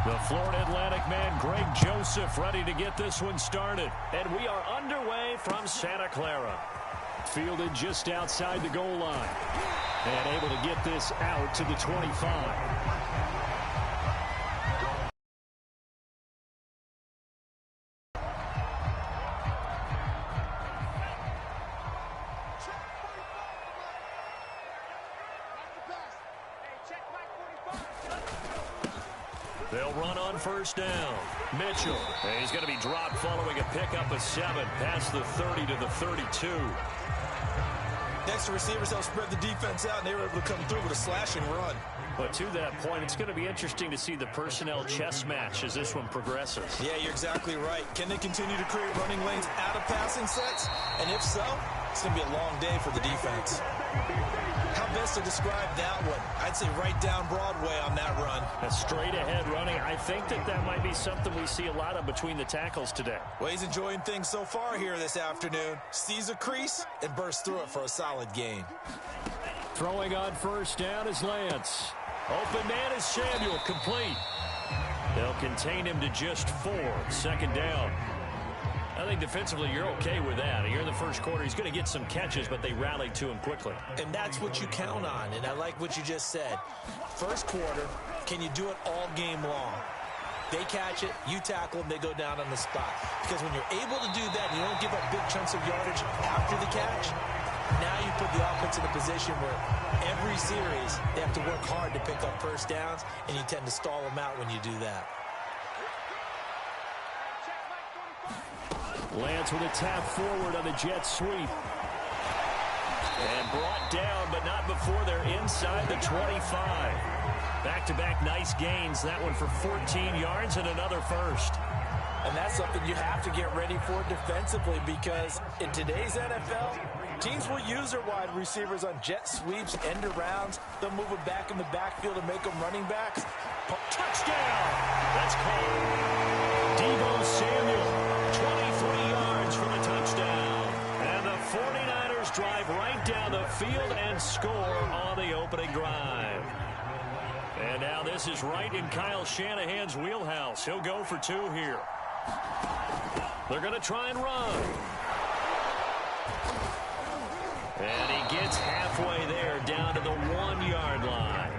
The Florida Atlantic man, Greg Joseph, ready to get this one started. And we are underway from Santa Clara. Fielded just outside the goal line. And able to get this out to the 25. They'll run on first down. Mitchell. And he's going to be dropped following a pickup of 7 past the 30 to the 32. Next, the receivers helped spread the defense out, and they were able to come through with a slashing run. But to that point, it's going to be interesting to see the personnel chess match as this one progresses. Yeah, you're exactly right. Can they continue to create running lanes out of passing sets? And if so, it's going to be a long day for the defense. How best to describe that one? I'd say right down Broadway on that run. A straight ahead running. I think that might be something we see a lot of between the tackles today. Well, he's enjoying things so far here this afternoon. Sees a crease and bursts through it for a solid gain. Throwing on first down is Lance. Open man is Samuel, complete. They'll contain him to just 4. Second down. I think defensively you're okay with that. Here in the first quarter, he's going to get some catches, but they rallied to him quickly. And that's what you count on, and I like what you just said. First quarter, can you do it all game long? They catch it, you tackle them, they go down on the spot. Because when you're able to do that and you don't give up big chunks of yardage after the catch, now you put the offense in a position where every series they have to work hard to pick up first downs, and you tend to stall them out when you do that. Lance with a tap forward on the jet sweep. And brought down, but not before they're inside the 25. Back-to-back nice gains. That one for 14 yards and another first. And that's something you have to get ready for defensively, because in today's NFL, teams will use their wide receivers on jet sweeps, end arounds. They'll move them back in the backfield and make them running backs. Touchdown! That's called. Deebo Samuel. 23 yards for the touchdown. And the 49ers drive right down the field and score on the opening drive. And now this is right in Kyle Shanahan's wheelhouse. He'll go for 2 here. They're going to try and run. And he gets halfway there down to the 1-yard line.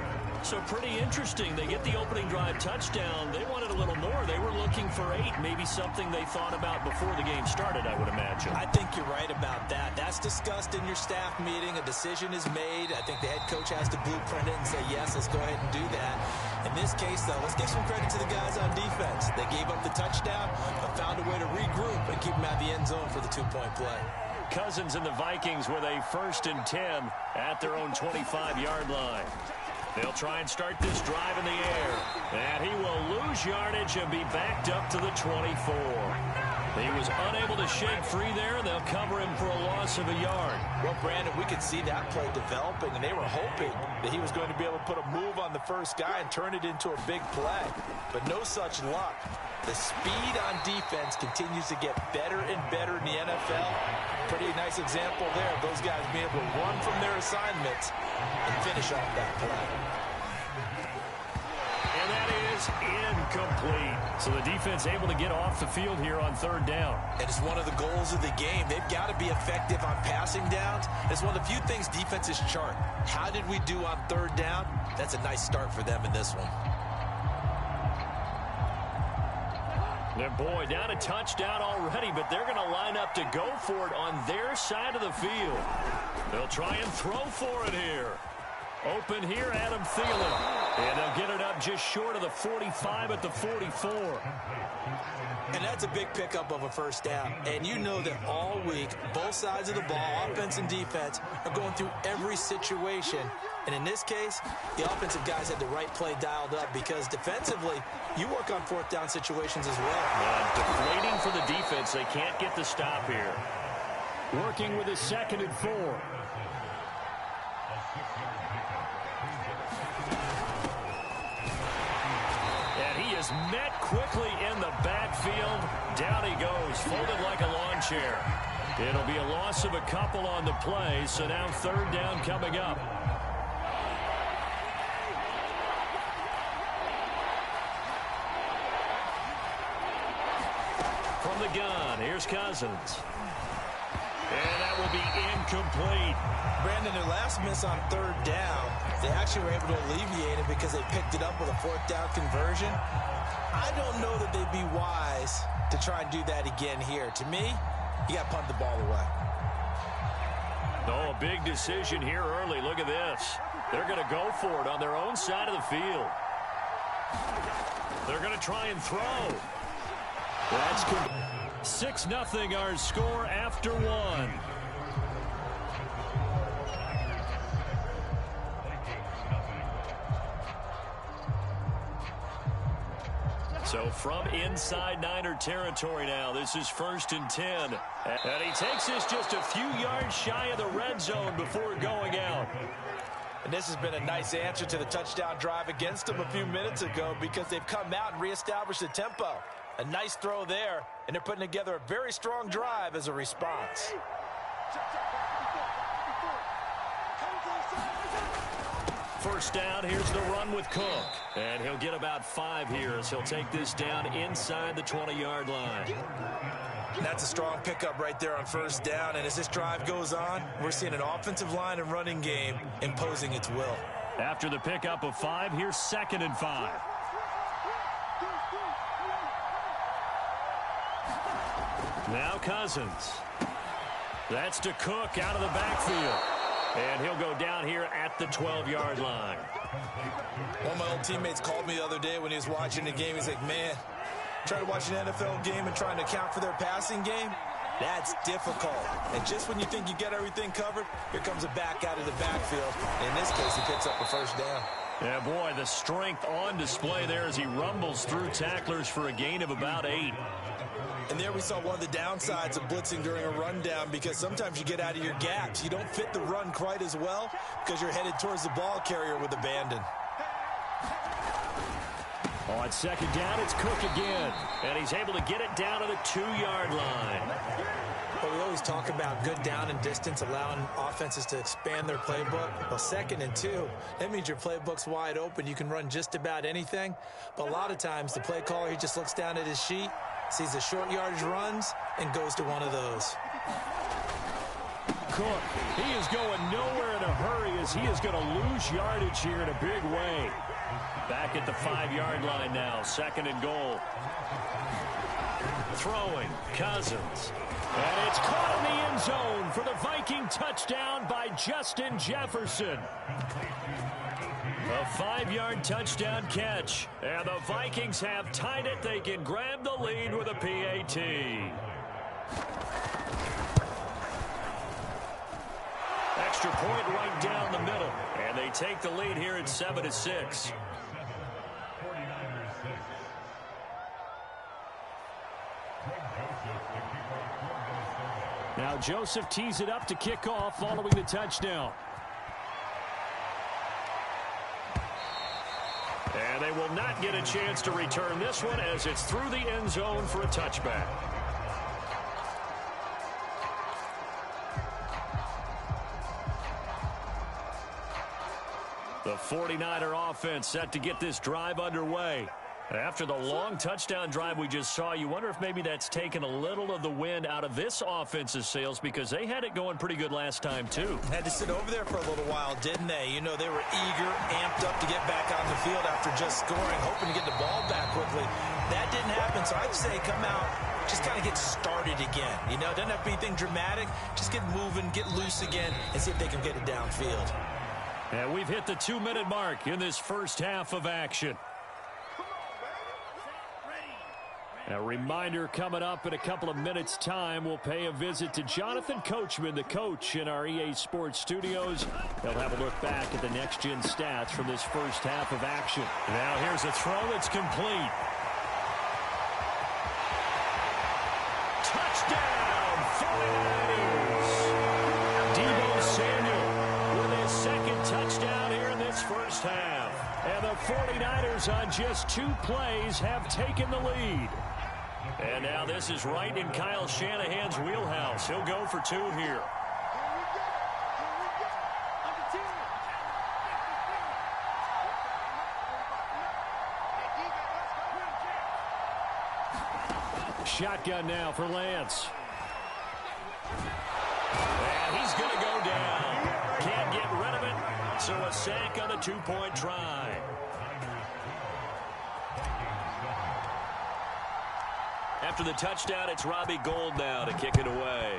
So pretty interesting. They get the opening drive touchdown. They wanted a little more. They were looking for 8, maybe something they thought about before the game started, I would imagine. I think you're right about that. That's discussed in your staff meeting. A decision is made. I think the head coach has to blueprint it and say, yes, let's go ahead and do that. In this case, though, let's give some credit to the guys on defense. They gave up the touchdown, but found a way to regroup and keep them at the end zone for the 2-point play. Cousins and the Vikings with a 1st and 10 at their own 25-yard line. They'll try and start this drive in the air. And he will lose yardage and be backed up to the 24. He was unable to shake free there, and they'll cover him for a loss of a yard. Well, Brandon, we could see that play developing, and they were hoping that he was going to be able to put a move on the first guy and turn it into a big play. But no such luck. The speed on defense continues to get better and better in the NFL. Pretty nice example there of those guys being able to run from their assignments and finish off that play. And that is incomplete. So the defense able to get off the field here on 3rd down. And it's one of the goals of the game. They've got to be effective on passing downs. It's one of the few things defenses chart. How did we do on 3rd down? That's a nice start for them in this one. And boy, down a touchdown already, but they're going to line up to go for it on their side of the field. They'll try and throw for it here. Open here, Adam Thielen. And they'll get it up just short of the 45 at the 44. And that's a big pickup of a first down. And you know that all week, both sides of the ball, offense and defense, are going through every situation. And in this case, the offensive guys had the right play dialed up, because defensively, you work on 4th down situations as well. Deflating for the defense. They can't get the stop here. Working with a 2nd and 4. And he is met quickly in the backfield. Down he goes, folded like a lawn chair. It'll be a loss of a couple on the play, so now 3rd down coming up. From the gun, here's Cousins. And that will be incomplete. Brandon, their last miss on third down, they actually were able to alleviate it because they picked it up with a fourth down conversion. I don't know that they'd be wise to try and do that again here. To me, you got to punt the ball away. Oh, a big decision here early. Look at this. They're going to go for it on their own side of the field. They're going to try and throw. That's 6-0 our score after one. So from inside Niner territory now, this is 1st and 10. And he takes this just a few yards shy of the red zone before going out. And this has been a nice answer to the touchdown drive against them a few minutes ago because they've come out and reestablished the tempo. A nice throw there, and they're putting together a very strong drive as a response. First down, here's the run with Cook. And he'll get about 5 here as he'll take this down inside the 20-yard line. That's a strong pickup right there on first down. And as this drive goes on, we're seeing an offensive line and running game imposing its will. After the pickup of 5, here's 2nd and 5. Now Cousins. That's to Cook out of the backfield. And he'll go down here at the 12-yard line. One of my old teammates called me the other day when he was watching the game. He's like, man, trying to watch an NFL game and trying to account for their passing game, that's difficult. And just when you think you get everything covered, here comes a back out of the backfield. In this case, he picks up the first down. Yeah, boy, the strength on display there as he rumbles through tacklers for a gain of about 8. And there we saw one of the downsides of blitzing during a rundown because sometimes you get out of your gaps. You don't fit the run quite as well because you're headed towards the ball carrier with abandon. On 2nd down, it's Cook again. And he's able to get it down to the 2-yard line. Well, we always talk about good down and distance, allowing offenses to expand their playbook. Well, 2nd and 2, that means your playbook's wide open. You can run just about anything. But a lot of times, the play caller, he just looks down at his sheet, sees the short yardage runs, and goes to one of those. Cook, he is going nowhere in a hurry as he is going to lose yardage here in a big way. Back at the 5-yard line now, 2nd and goal. Throwing, Cousins. And it's caught in the end zone for the Viking touchdown by Justin Jefferson. A 5-yard touchdown catch. And the Vikings have tied it. They can grab the lead with a PAT. Extra point right down the middle. And they take the lead here at 7-6. Now Joseph tees it up to kick off following the touchdown. And they will not get a chance to return this one as it's through the end zone for a touchback. The 49er offense set to get this drive underway. After the long touchdown drive we just saw, you wonder if maybe that's taken a little of the wind out of this offense's sails because they had it going pretty good last time, too. Had to sit over there for a little while, didn't they? You know, they were eager, amped up to get back on the field after just scoring, hoping to get the ball back quickly. That didn't happen, so I'd say come out, just kind of get started again. You know, it doesn't have to be anything dramatic. Just get moving, get loose again, and see if they can get it downfield. And we've hit the 2-minute mark in this first half of action. A reminder coming up in a couple of minutes' time. We'll pay a visit to Jonathan Coachman, the coach in our EA Sports studios. They'll have a look back at the next-gen stats from this first half of action. Now here's a throw that's complete. Touchdown, 49ers! Deebo Samuel with his second touchdown here in this first half. And the 49ers on just 2 plays have taken the lead. And now this is right in Kyle Shanahan's wheelhouse. He'll go for 2 here. shotgun now for Lance. And he's going to go down. Can't get rid of it, so a sack on a two-point try. After the touchdown, it's Robbie Gould now to kick it away.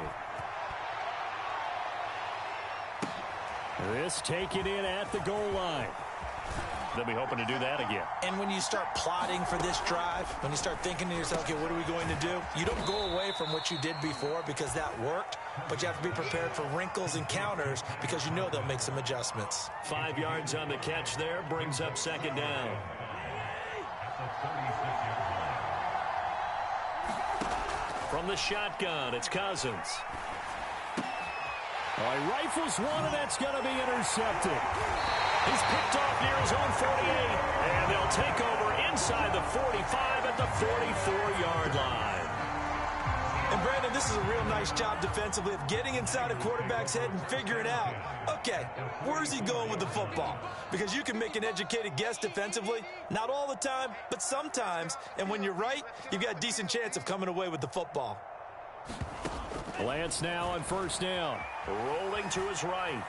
This taken in at the goal line. They'll be hoping to do that again. And when you start plotting for this drive, when you start thinking to yourself, okay, what are we going to do? You don't go away from what you did before because that worked, but you have to be prepared for wrinkles and counters because you know they'll make some adjustments. 5 yards on the catch there, brings up second down. From the shotgun, it's Cousins. Rifles one, and that's going to be intercepted. He's picked off near his own 48, and they'll take over inside the 45 at the 44-yard line. And, Brandon, this is a real nice job defensively of getting inside a quarterback's head and figuring out, okay, where's he going with the football? Because you can make an educated guess defensively, not all the time, but sometimes. And when you're right, you've got a decent chance of coming away with the football. Lance now on first down. Rolling to his right.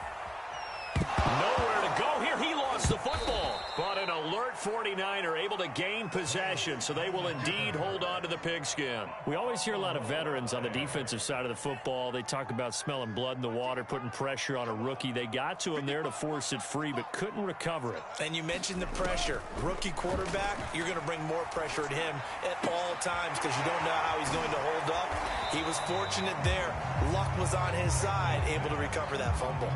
Nowhere to go here. He lost the football. But an alert 49er able to gain possession, so they will indeed hold on to the pigskin. We always hear a lot of veterans on the defensive side of the football. They talk about smelling blood in the water, putting pressure on a rookie. They got to him there to force it free, but couldn't recover it. And you mentioned the pressure. Rookie quarterback, you're going to bring more pressure at him at all times because you don't know how he's going to hold up. He was fortunate there. Luck was on his side, able to recover that fumble.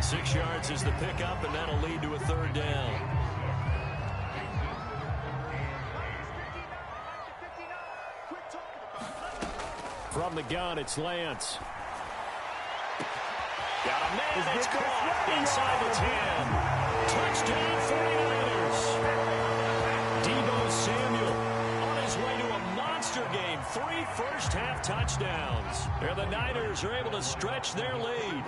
6 yards is the pickup, and that'll lead to a third down. From the gun, it's Lance. Got a man, it's caught inside the 10. Touchdown, 49ers. Deebo Samuel on his way to a monster game. 3 first-half touchdowns. And the Niners are able to stretch their lead.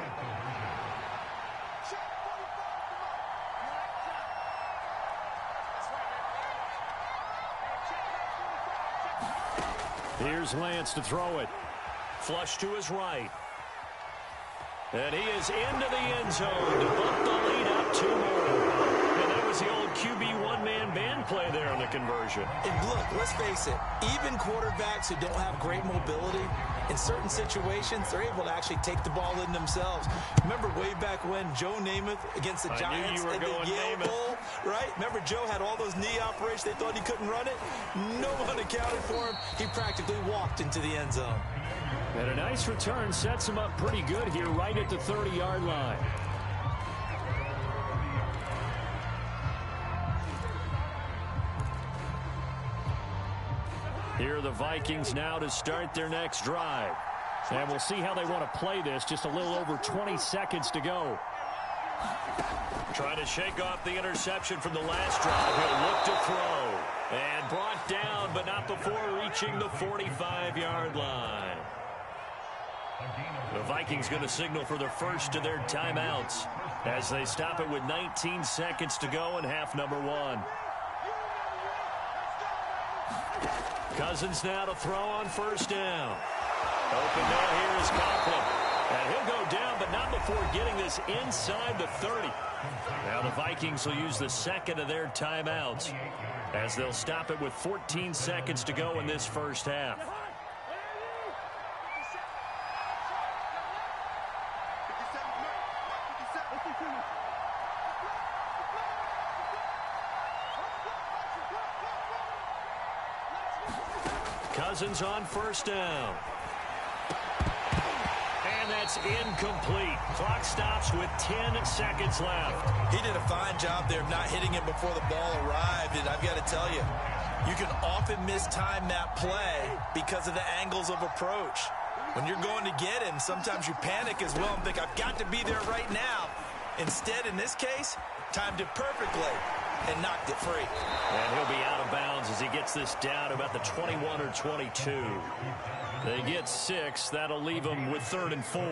Here's Lance to throw it. Flush to his right. And he is into the end zone to bump the lead up 2 more. And that was the old QB one-man band play there on the conversion. And look, let's face it, even quarterbacks who don't have great mobility, in certain situations, they're able to actually take the ball in themselves. Remember way back when Joe Namath against the Giants at the Yale Bowl, right? Remember Joe had all those knee operations. They thought he couldn't run it. No one accounted for him. He practically walked into the end zone. And a nice return sets him up pretty good here right at the 30-yard line. Here are the Vikings now to start their next drive. And we'll see how they want to play this. Just a little over 20 seconds to go. Trying to shake off the interception from the last drive. He'll look to throw. And brought down, but not before reaching the 45-yard line. The Vikings going to signal for the first of their timeouts as they stop it with 19 seconds to go in half number 1. Cousins now to throw on first down. Open down here is Conklin. And he'll go down, but not before getting this inside the 30. Now the Vikings will use the second of their timeouts as they'll stop it with 14 seconds to go in this first half. Cousins on first down. And that's incomplete. Clock stops with 10 seconds left. He did a fine job there of not hitting him before the ball arrived. And I've got to tell you, you can often mistime that play because of the angles of approach. When you're going to get him, sometimes you panic as well and think, I've got to be there right now. Instead, in this case, timed it perfectly and knocked it free. And he'll be out of bounds as he gets this down about the 21 or 22. They get 6. That'll leave them with 3rd and 4.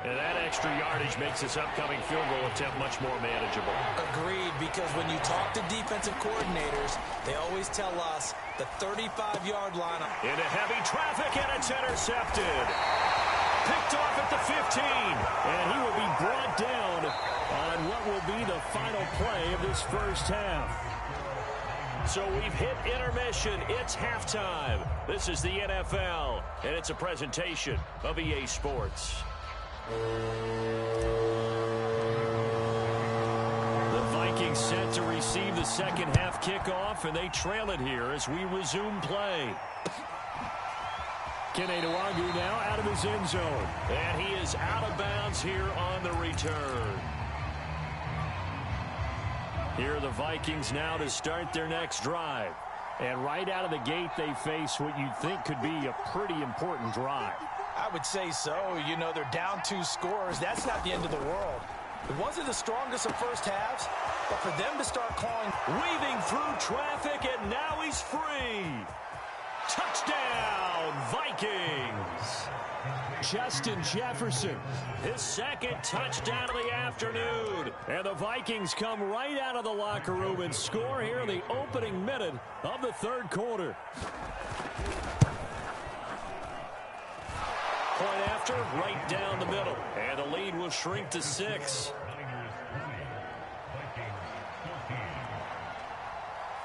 And that extra yardage makes this upcoming field goal attempt much more manageable. Agreed, because when you talk to defensive coordinators, they always tell us the 35-yard line. Into heavy traffic, and it's intercepted. Picked off at the 15. And he will be brought down on what will be the final play of this first half. So we've hit intermission. It's halftime. This is the NFL, and it's a presentation of EA Sports. The Vikings set to receive the second half kickoff, and they trail it here as we resume play. Kene Nwangwu now out of his end zone. And he is out of bounds here on the return. Here are the Vikings now to start their next drive. And right out of the gate, they face what you'd think could be a pretty important drive. I would say so. You know, they're down 2 scores. That's not the end of the world. It wasn't the strongest of first halves, but for them to start calling. Weaving through traffic, and now he's free. Touchdown, Vikings. Justin Jefferson, his second touchdown of the afternoon. And the Vikings come right out of the locker room and score here in the opening minute of the third quarter. Point after, right down the middle. And the lead will shrink to 6.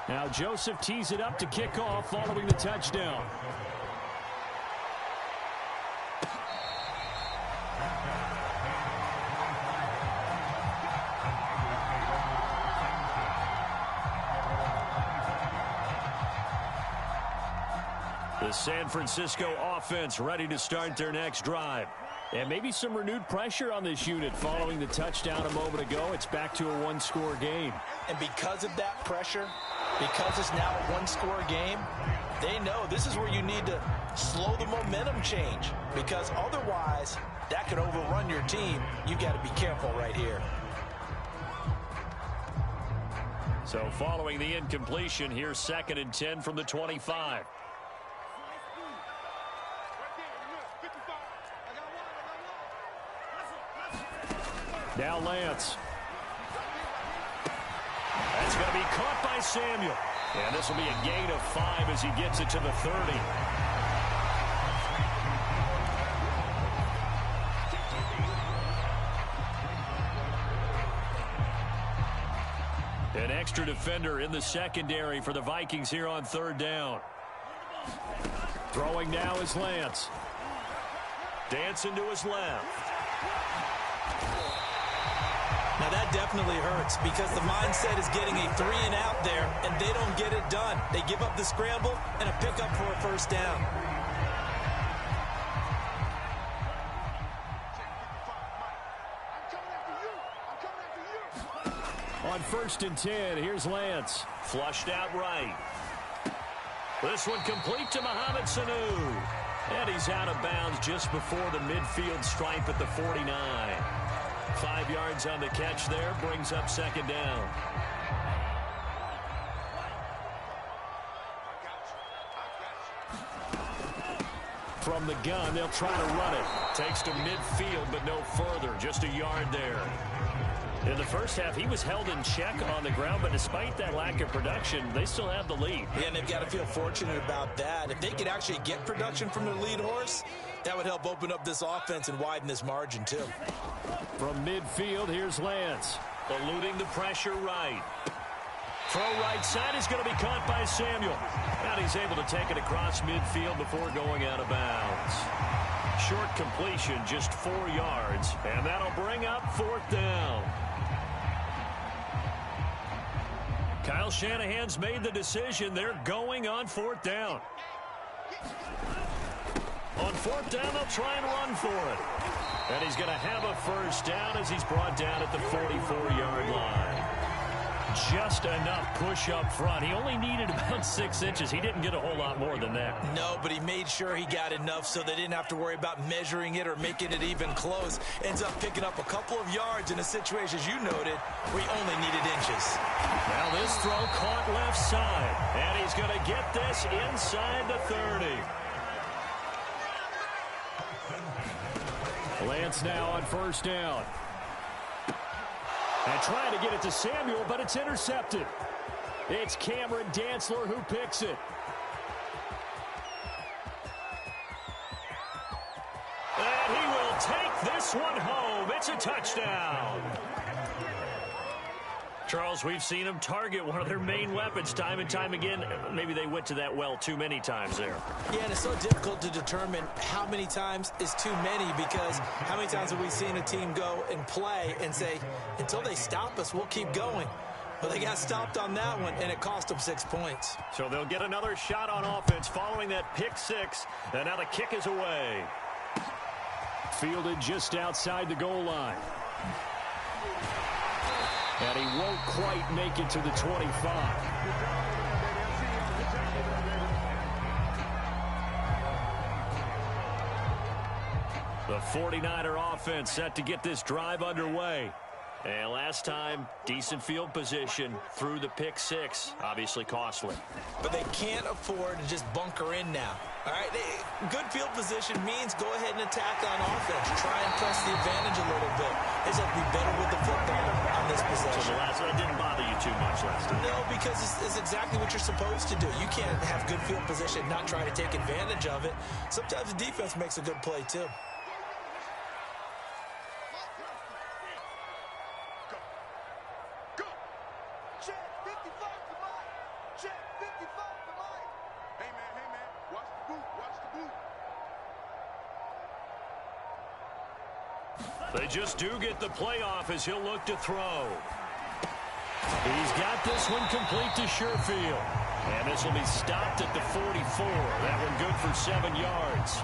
Now Joseph tees it up to kick off following the touchdown. The San Francisco offense ready to start their next drive. And maybe some renewed pressure on this unit following the touchdown a moment ago. It's back to a 1-score game. And because of that pressure, because it's now a 1-score game, they know this is where you need to slow the momentum change. Because otherwise, that could overrun your team. You've got to be careful right here. So following the incompletion, here's 2nd and 10 from the 25. Now Lance. That's going to be caught by Samuel. And this will be a gain of 5 as he gets it to the 30. An extra defender in the secondary for the Vikings here on 3rd down. Throwing now is Lance. Dancing to his left. Now that definitely hurts because the mindset is getting a 3-and-out there, and they don't get it done. They give up the scramble and a pickup for a first down. On 1st and 10, here's Lance. Flushed out right. This one complete to Mohamed Sanu. And he's out of bounds just before the midfield stripe at the 49. 5 yards on the catch there, brings up 2nd down. From the gun, they'll try to run it. Takes to midfield, but no further, just a yard there. In the first half, he was held in check on the ground, but despite that lack of production, they still have the lead. Yeah, and they've got to feel fortunate about that. If they could actually get production from their lead horse, that would help open up this offense and widen this margin, too. From midfield, here's Lance. Eluding the pressure right. Throw right side is going to be caught by Samuel. And he's able to take it across midfield before going out of bounds. Short completion, just 4 yards. And that'll bring up 4th down. Kyle Shanahan's made the decision. They're going on 4th down. On 4th down, they'll try and run for it. And he's going to have a first down as he's brought down at the 44-yard line. Just enough push up front. He only needed about 6 inches. He didn't get a whole lot more than that. No, but he made sure he got enough so they didn't have to worry about measuring it or making it even close. Ends up picking up a couple of yards in a situation, as you noted, where he only needed inches. Now this throw caught left side. And he's going to get this inside the 30. Lance now on first down. And trying to get it to Samuel, but it's intercepted. It's Cameron Dantzler who picks it. And he will take this one home. It's a touchdown. Charles, we've seen them target one of their main weapons time and time again. Maybe they went to that well too many times there. Yeah, and it's so difficult to determine how many times is too many, because how many times have we seen a team go and play and say, until they stop us, we'll keep going. But they got stopped on that one, and it cost them 6 points. So they'll get another shot on offense following that pick six. And now the kick is away. Fielded just outside the goal line. And he won't quite make it to the 25. The 49er offense set to get this drive underway. And last time, decent field position through the pick six. Obviously costly. But they can't afford to just bunker in now. All right, good field position means go ahead and attack on offense. Try and press the advantage a little bit. They just have to be better with the football on this possession. So the last one didn't bother you too much last time? No, because it's exactly what you're supposed to do. You can't have good field position, not try to take advantage of it. Sometimes the defense makes a good play, too. They just do get the playoff as he'll look to throw. He's got this one complete to Sherfield. And this will be stopped at the 44. That one good for 7 yards.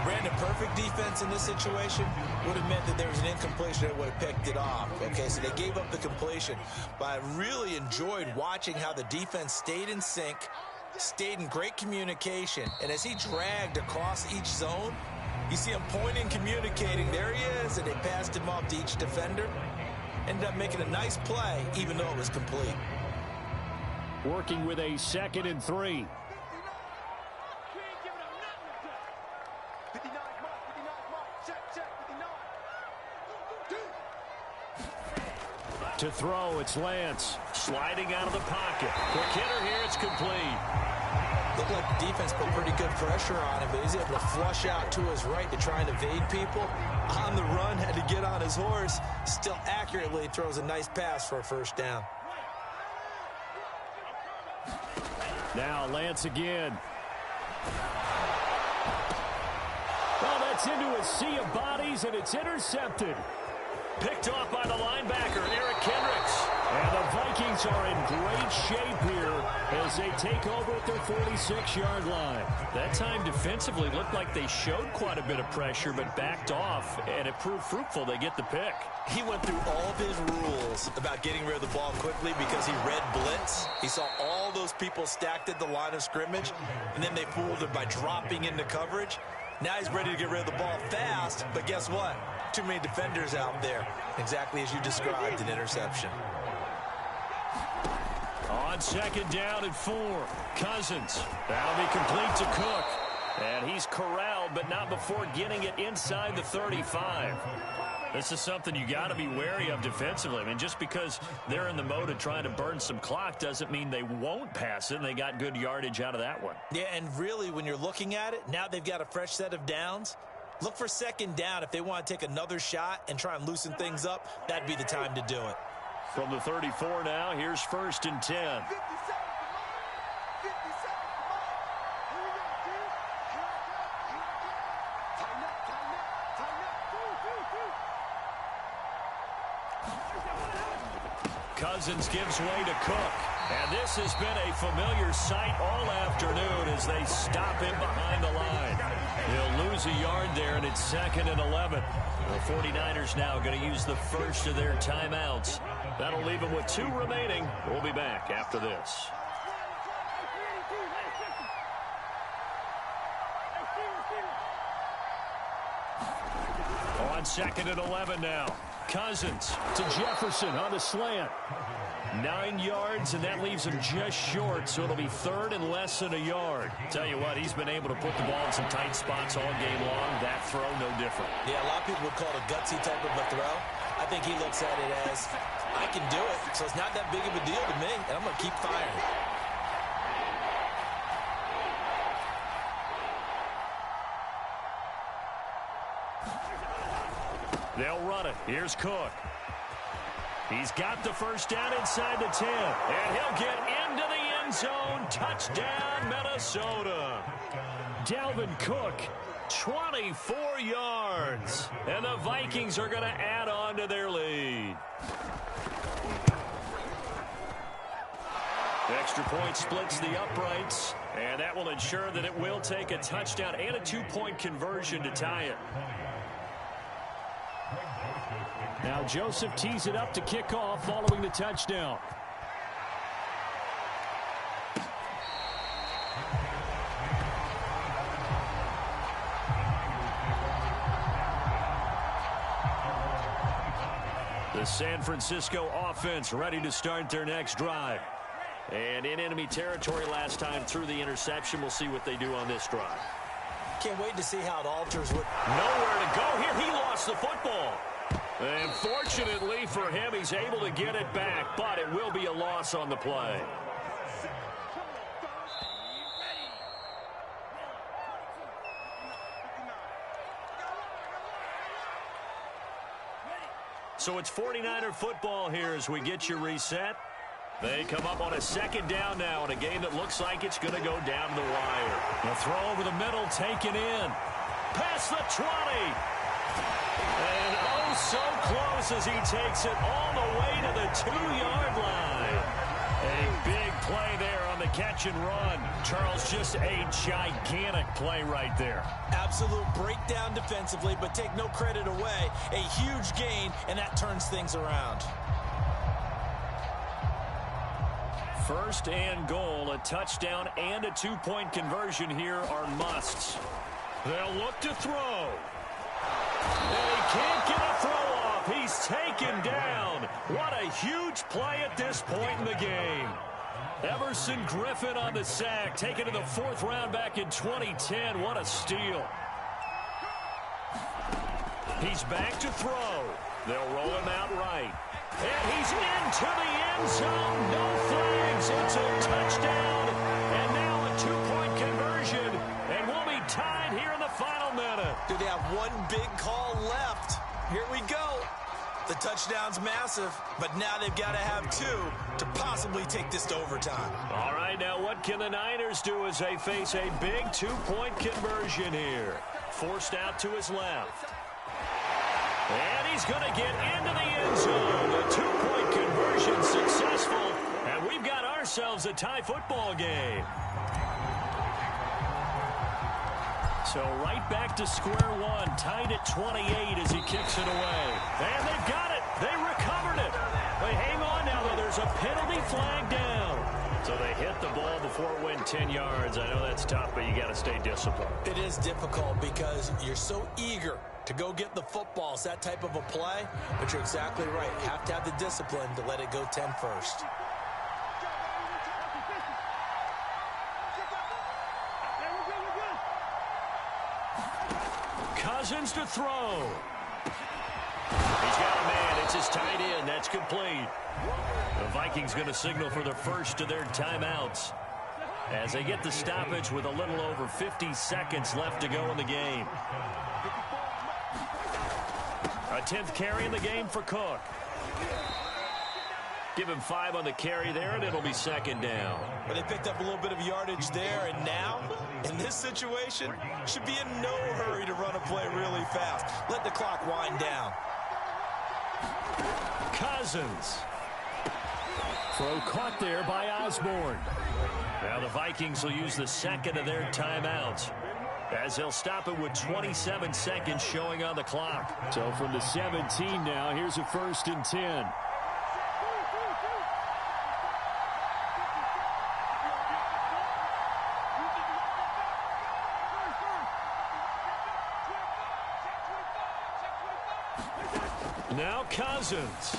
Brandon, perfect defense in this situation would have meant that there was an incompletion that would have picked it off. Okay, so they gave up the completion. But I really enjoyed watching how the defense stayed in sync, stayed in great communication. And as he dragged across each zone, you see him pointing, communicating. There he is, and they passed him off to each defender. Ended up making a nice play, even though it was complete. Working with a 2nd and 3. To throw, it's Lance. Sliding out of the pocket. Quick hitter here, it's complete. Looked like the defense put pretty good pressure on him, but he's able to flush out to his right to try and evade people. On the run, had to get on his horse. Still accurately throws a nice pass for a first down. Now Lance again. Well, that's into a sea of bodies, and it's intercepted. Picked off by the linebacker, Eric Kendricks. And the Vikings are in great shape here as they take over at their 46-yard line. That time defensively looked like they showed quite a bit of pressure but backed off, and it proved fruitful. They get the pick. He went through all of his rules about getting rid of the ball quickly because he read blitz. He saw all those people stacked at the line of scrimmage, and then they fooled him by dropping into coverage. Now he's ready to get rid of the ball fast, but guess what? Too many defenders out there. Exactly as you described, an interception. On 2nd down and 4, Cousins. That'll be complete to Cook. And he's corralled, but not before getting it inside the 35. This is something you got to be wary of defensively. I mean, just because they're in the mode of trying to burn some clock doesn't mean they won't pass it, and they got good yardage out of that one. Yeah, and really, when you're looking at it, now they've got a fresh set of downs. Look for 2nd down. If they want to take another shot and try and loosen things up, that'd be the time to do it. From the 34 now, here's 1st and 10. Cousins gives way to Cook. And this has been a familiar sight all afternoon as they stop him behind the line. He'll lose a yard there, and it's 2nd and 11. The 49ers now going to use the first of their timeouts. That'll leave them with 2 remaining. We'll be back after this. On 2nd and 11 now. Cousins to Jefferson on the slant. 9 yards, and that leaves him just short, so it'll be third and less than a yard. Tell you what, he's been able to put the ball in some tight spots all game long. That throw, no different. Yeah, a lot of people would call it a gutsy type of a throw. I think he looks at it as, I can do it, so it's not that big of a deal to me, and I'm going to keep firing. They'll run it. Here's Cook. He's got the first down inside the 10. And he'll get into the end zone. Touchdown, Minnesota. Dalvin Cook, 24 yards. And the Vikings are going to add on to their lead. Extra point splits the uprights. And that will ensure that it will take a touchdown and a 2-point conversion to tie it. Now Joseph tees it up to kick off following the touchdown. The San Francisco offense ready to start their next drive. And in enemy territory last time through the interception. We'll see what they do on this drive. Can't wait to see how it alters. Nowhere to go here. He lost the football. And fortunately for him, he's able to get it back, but it will be a loss on the play. So it's 49er football here as we get you reset. They come up on a second down now in a game that looks like it's going to go down the wire. The throw over the middle taken in. Past the 20. And oh, so close as he takes it all the way to the 2-yard line. A big play there on the catch and run. Charles, just a gigantic play right there. Absolute breakdown defensively, but take no credit away. A huge gain, and that turns things around. First and goal, a touchdown and a 2-point conversion here are musts. They'll look to throw. And he can't get a throw off. He's taken down. What a huge play at this point in the game. Everson Griffin on the sack, taken to the 4th round back in 2010. What a steal. He's back to throw. They'll roll him out right. And he's into the end zone. No flags. It's a touchdown. And now a 2-point conversion. And we'll be tied here in the final minute. Do they have one big call left? Here we go. The touchdown's massive, but now they've got to have 2 to possibly take this to overtime. All right, now what can the Niners do as they face a big 2-point conversion here? Forced out to his left. And he's going to get into the end zone. The 2-point conversion successful. And we've got ourselves a tie football game. So right back to square one, tied at 28 as he kicks it away. And they've got it. They recovered it. They hang on now, though. There's a penalty flag down. So they hit the ball before it went 10 yards. I know that's tough, but you got to stay disciplined. It is difficult because you're so eager to go get the football. It's that type of a play, but you're exactly right. You have to have the discipline to let it go 10 first. Cousins to throw. He's got a man. It's his tight end. That's complete. The Vikings going to signal for the first of their timeouts as they get the stoppage with a little over 50 seconds left to go in the game. A 10th carry in the game for Cook. Give him 5 on the carry there, and it'll be second down. But they picked up a little bit of yardage there, and now, in this situation, should be in no hurry to run a play really fast. Let the clock wind down. Cousins. Throw caught there by Osborne. Now the Vikings will use the second of their timeouts as they'll stop it with 27 seconds showing on the clock. So from the 17 now, here's a 1st and 10. Now Cousins.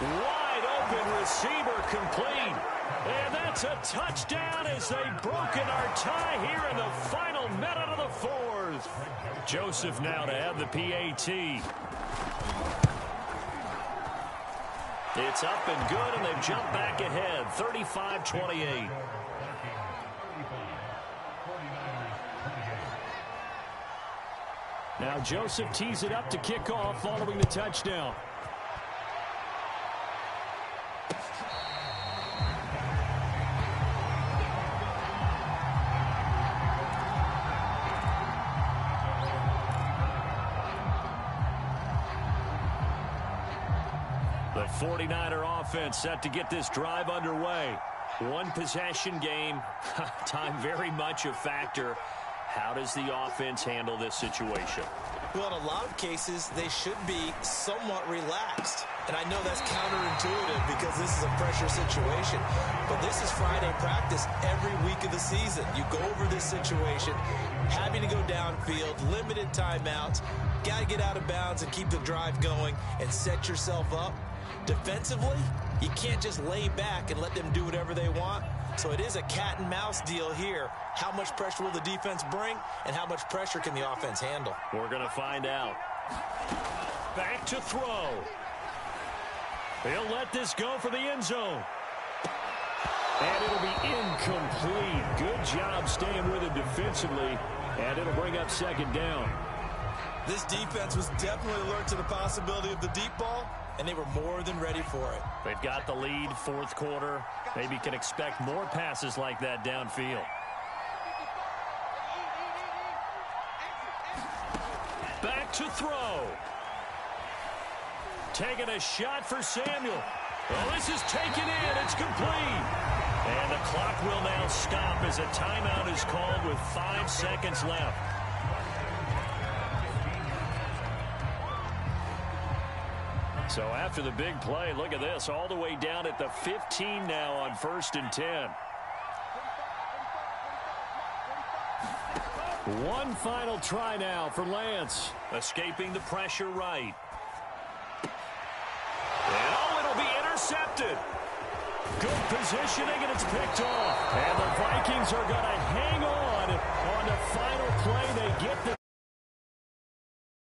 Wide open receiver complete. And that's a touchdown as they've broken our tie here in the final minute of the fourth. Joseph now to have the PAT. It's up and good, and they've jumped back ahead, 35-28. Now Joseph tees it up to kick off following the touchdown. The 49er offense set to get this drive underway. One possession game. Time very much a factor. How does the offense handle this situation? Well, in a lot of cases, they should be somewhat relaxed. And I know that's counterintuitive because this is a pressure situation. But this is Friday practice every week of the season. You go over this situation, having to go downfield, limited timeouts, got to get out of bounds and keep the drive going and set yourself up. Defensively, you can't just lay back and let them do whatever they want. So it is a cat and mouse deal here. How much pressure will the defense bring, and how much pressure can the offense handle? We're going to find out. Back to throw. He'll let this go for the end zone. And it'll be incomplete. Good job staying with it defensively, and it'll bring up second down. This defense was definitely alert to the possibility of the deep ball, and they were more than ready for it. They've got the lead, fourth quarter. Maybe can expect more passes like that downfield. Back to throw. Taking a shot for Samuel. Well, this is taken in. It's complete. And the clock will now stop as a timeout is called with 5 seconds left. So after the big play, look at this, all the way down at the 15 now on 1st and 10. One final try now for Lance. Escaping the pressure right. And oh, it'll be intercepted. Good positioning, and it's picked off. And the Vikings are going to